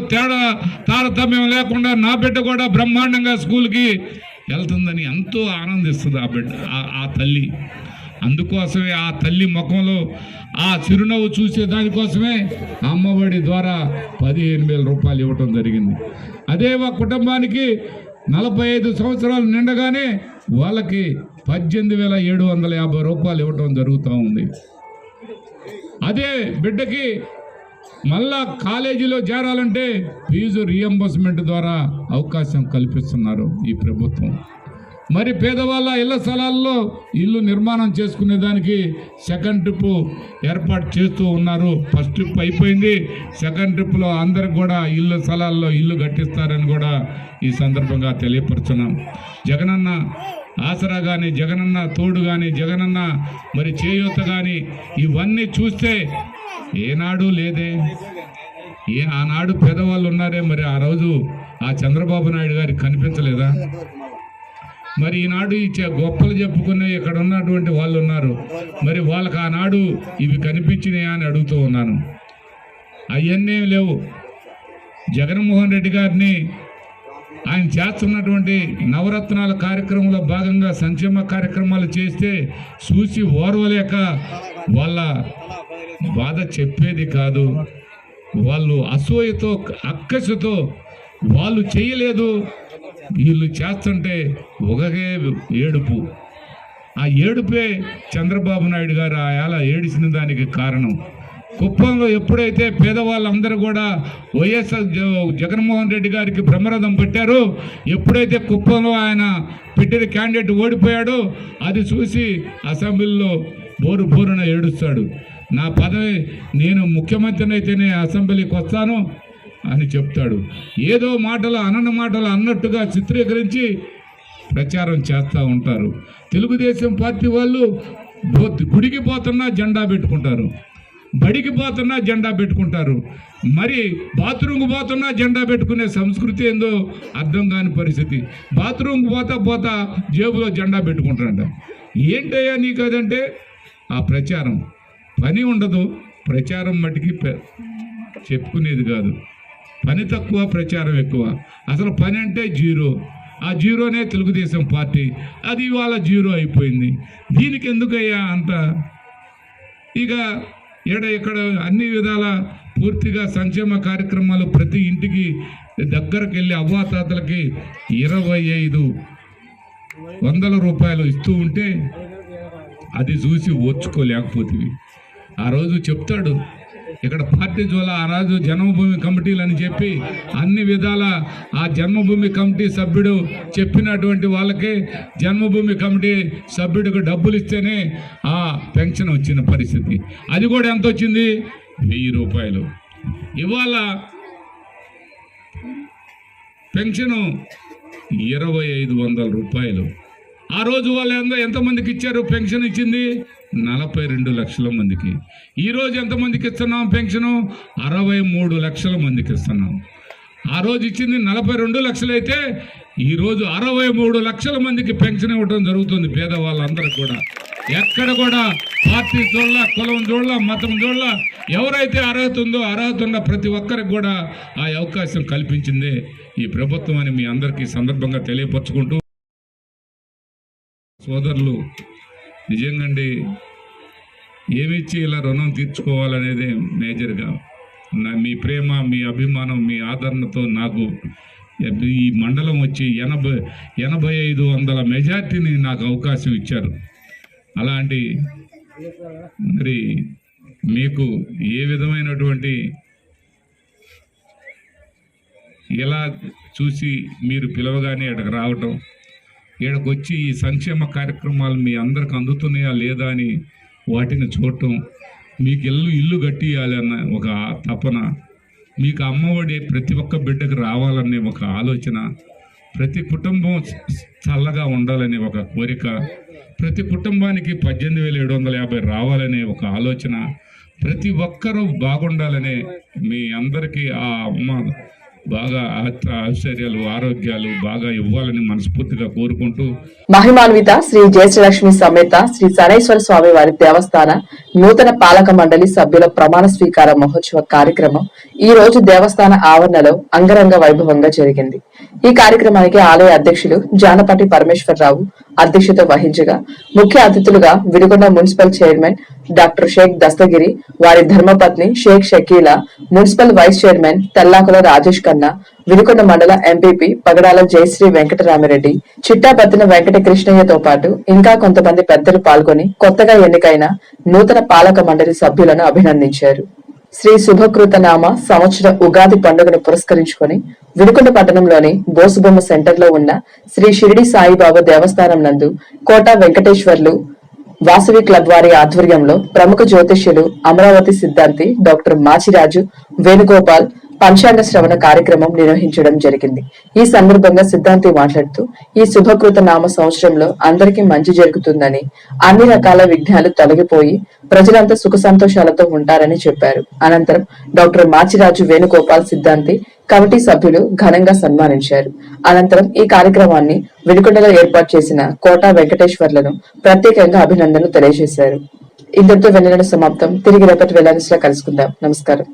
తారతమ్యం లేకుండా నా బిడ్డ కూడా బ్రహ్మాండంగా స్కూల్కి వెళ్తుందని ఎంతో ఆనందిస్తుంది ఆ బిడ్డ, ఆ తల్లి. అందుకోసమే ఆ తల్లి ముఖంలో ఆ చిరునవ్వు చూసే దానికోసమే అమ్మఒడి ద్వారా 15,000 రూపాయలు ఇవ్వటం జరిగింది. అదే ఒక కుటుంబానికి 45 సంవత్సరాలు నిండగానే వాళ్ళకి 18,750 రూపాయలు ఇవ్వటం జరుగుతూ ఉంది. అదే బిడ్డకి మళ్ళా కాలేజీలో చేరాలంటే ఫీజు రియంబర్స్మెంట్ ద్వారా అవకాశం కల్పిస్తున్నారు ఈ ప్రభుత్వం. మరి పేదవాళ్ళ ఇళ్ల స్థలాల్లో ఇల్లు నిర్మాణం చేసుకునే దానికి సెకండ్ ట్రిప్ ఏర్పాటు చేస్తూ ఉన్నారు. ఫస్ట్ ట్రిప్ అయిపోయింది, సెకండ్ ట్రిప్లో అందరికి కూడా ఇల్లు స్థలాల్లో ఇల్లు కట్టిస్తారని కూడా ఈ సందర్భంగా తెలియపరుచున్నాం. జగనన్న ఆసరా కానీ, జగనన్న తోడు కానీ, జగనన్న మరి చేయూత కానీ ఇవన్నీ చూస్తే ఏనాడు లేదే. ఆనాడు పేదవాళ్ళు ఉన్నారే, మరి ఆ రోజు ఆ చంద్రబాబు నాయుడు గారికి కనిపించలేదా? మరి ఈనాడు ఈ గొప్పలు చెప్పుకునే ఇక్కడ ఉన్నటువంటి వాళ్ళు ఉన్నారు, మరి వాళ్ళకి ఆనాడు ఇవి కనిపించినాయా అని అడుగుతూ ఉన్నాను. అవన్నీ లేవు. జగన్మోహన్ రెడ్డి గారిని ఆయన చేస్తున్నటువంటి నవరత్నాల కార్యక్రమంలో భాగంగా సంక్షేమ కార్యక్రమాలు చేస్తే చూసి ఓర్వలేక వాళ్ళ బాధ చెప్పేది కాదు. వాళ్ళు అసూయతో, అక్కసుతో వాళ్ళు చేయలేదు, వీళ్ళు చేస్తుంటే ఒకగే ఏడుపు. ఆ ఏడుపే చంద్రబాబు నాయుడు గారు అలా ఏడిసిన దానికి కారణం. కుప్పంలో ఎప్పుడైతే పేదవాళ్ళందరూ కూడా వైఎస్ఆర్ జగన్మోహన్ రెడ్డి గారికి బ్రహ్మరథం పెట్టారో, ఎప్పుడైతే కుప్పంలో ఆయన పెట్టిన క్యాండిడేట్ ఓడిపోయాడో అది చూసి అసెంబ్లీలో బోరున ఏడుస్తాడు. నా పదవి, నేను ముఖ్యమంత్రిని అయితేనే అసెంబ్లీకి వస్తాను అని చెప్తాడు. ఏదో మాటలు అనన్న మాటలు అన్నట్టుగా చిత్రీకరించి ప్రచారం చేస్తూ ఉంటారు. తెలుగుదేశం పార్టీ వాళ్ళు గుడికి పోతున్నా జెండా పెట్టుకుంటారు, బడికి పోతున్నా జెండా పెట్టుకుంటారు, మరి బాత్రూమ్కి పోతున్నా జెండా పెట్టుకునే సంస్కృతి ఏందో అర్థం కాని పరిస్థితి. బాత్రూమ్కి పోతా జేబులో జెండా పెట్టుకుంటారంట. ఏంటయ్యా నీకు అదంటే ఆ ప్రచారం. పని ఉండదు, ప్రచారం మటుకి చెప్పుకునేది కాదు. పని తక్కువ, ప్రచారం ఎక్కువ. అసలు పని అంటే జీరో. ఆ జీరోనే తెలుగుదేశం పార్టీ, అది ఇవాళ జీరో అయిపోయింది. దీనికి ఎందుకయ్యా అంత? ఇక ఇక్కడ అన్ని విధాల పూర్తిగా సంక్షేమ కార్యక్రమాలు ప్రతి ఇంటికి దగ్గరకు వెళ్ళి అవ్వాతాతలకి 2,500 రూపాయలు ఇస్తూ ఉంటే అది చూసి ఓర్చుకోలేకపోతుంది. ఆ రోజు చెప్తాడు ఇక్కడ పార్టీ జోల, ఆ రోజు జన్మభూమి కమిటీలు అని చెప్పి అన్ని విధాల ఆ జన్మభూమి కమిటీ సభ్యుడు చెప్పినటువంటి వాళ్ళకే జన్మభూమి కమిటీ సభ్యుడికి డబ్బులు ఇస్తేనే ఆ పెన్షన్ వచ్చిన పరిస్థితి. అది కూడా ఎంత వచ్చింది? 1000 రూపాయలు. ఇవాళ పెన్షను 2,500 రూపాయలు. ఆ రోజు వాళ్ళు ఎంతమందికి ఇచ్చారు? పెన్షన్ ఇచ్చింది 42 లక్షల మందికి. ఈరోజు ఎంతమందికి ఇస్తున్నాం పెన్షను? 63 లక్షల మందికి ఇస్తున్నాం. ఆ రోజు ఇచ్చింది 42 లక్షలు అయితే ఈరోజు 63 లక్షల మందికి పెన్షన్ ఇవ్వడం జరుగుతుంది. పేదవాళ్ళందరూ కూడా ఎక్కడ కూడా పార్టీ చూడాల, కులం చూడాల, మతం చూడాల, ఎవరైతే అర్హత ఉందో అర్హత ఉన్న ప్రతి ఒక్కరికి కూడా ఆ అవకాశం కల్పించిందే ఈ ప్రభుత్వం అని మీ అందరికీ సందర్భంగా తెలియపరచుకుంటూ, సోదరులు నిజంగాండి ఏమిచ్చి ఇలా రుణం తీర్చుకోవాలనేదే మేజర్గా మీ ప్రేమ, మీ అభిమానం, మీ ఆదరణతో నాకు ఈ మండలం వచ్చి 8500 మెజార్టీని నాకు అవకాశం ఇచ్చారు. అలాంటి మరి మీకు ఏ విధమైనటువంటి ఎలా చూసి మీరు పిలవగానే ఇక్కడికి రావటం, ఇక్కడికి వచ్చి ఈ సంక్షేమ కార్యక్రమాలు మీ అందరికి అందుతున్నాయా లేదా అని వాటిని చూడటం, మీకు ఇల్లు కట్టియాలన్న ఒక తపన, మీకు అమ్మఒడి ప్రతి ఒక్క బిడ్డకు రావాలనే ఒక ఆలోచన, ప్రతి కుటుంబం చల్లగా ఉండాలనే ఒక కోరిక, ప్రతి కుటుంబానికి 18,750 రావాలనే ఒక ఆలోచన, ప్రతి ఒక్కరూ బాగుండాలనే మీ అందరికీ ఆ అమ్మ బాగా ఆశ్చర్యాలు ఆరోగ్యాలు బాగా ఇవ్వాలని మనస్ఫూర్తిగా కోరుకుంటూ మహిమాన్విత శ్రీ జయశ్రీలక్ష్మి సమేత శ్రీ శనైశ్వర స్వామి వారి దేవస్థాన నూతన పాలక మండలి సభ్యుల ప్రమాణ స్వీకార మహోత్సవ కార్యక్రమం ఈ రోజు దేవస్థాన ఆవరణలో అంగరంగ వైభవంగా జరిగింది. ఈ కార్యక్రమానికి ఆలయ అధ్యక్షులు జానపాటి పరమేశ్వరరావు అధ్యక్షత వహించగా ముఖ్య అతిథులుగా Vinukonda municipal chairman doctor Shaik Dastagiri, వారి ధర్మపత్ని Shaik Shakeela, municipal vice chairman Tellakula Rajesh Khanna, Vinukonda mandal MPP Pagadala Jayasree Venkataramireddy, Chittabathina Venkata కృష్ణయ్యతో పాటు ఇంకా కొంతమంది పెద్దలు పాల్గొని కొత్తగా ఎన్నికైన నూతన పాలక మండలి సభ్యులను అభినందించారు. శ్రీ శుభకృత నామ సంవత్సర ఉగాది పండుగను పురస్కరించుకొని వినుకొండ పట్టణంలోని బోసుబొమ్మ సెంటర్ లో ఉన్న శ్రీ షిరిడి సాయిబాబా దేవస్థానం నందు కోట వెంకటేశ్వర్లు వాసవి క్లబ్ వారి ఆధ్వర్యంలో ప్రముఖ జ్యోతిష్యులు అమరావతి సిద్ధాంతి డాక్టర్ మాచిరాజు వేణుగోపాల్ పంచాంగ శ్రవణ కార్యక్రమం నిర్వహించడం జరిగింది. ఈ సందర్భంగా సిద్ధాంతి మాట్లాడుతూ ఈ శుభకృత నామ సంవత్సరంలో అందరికీ మంచి జరుగుతుందని, అన్ని రకాల విఘ్నాలు తొలగిపోయి ప్రజలంతా సుఖ సంతోషాలతో ఉంటారని చెప్పారు. అనంతరం డాక్టర్ మాచిరాజు వేణుగోపాల్ సిద్ధాంతి కమిటీ సభ్యులు ఘనంగా సన్మానించారు. అనంతరం ఈ కార్యక్రమాన్ని వినుకొండలో ఏర్పాటు చేసిన కోట వెంకటేశ్వర్లను ప్రత్యేకంగా అభినందనలు తెలియజేశారు. ఇంతటితో వెన్నెల సమాప్తం. తిరిగి రేపటి వెళ్లాల్సిలో కలుసుకుందాం. నమస్కారం.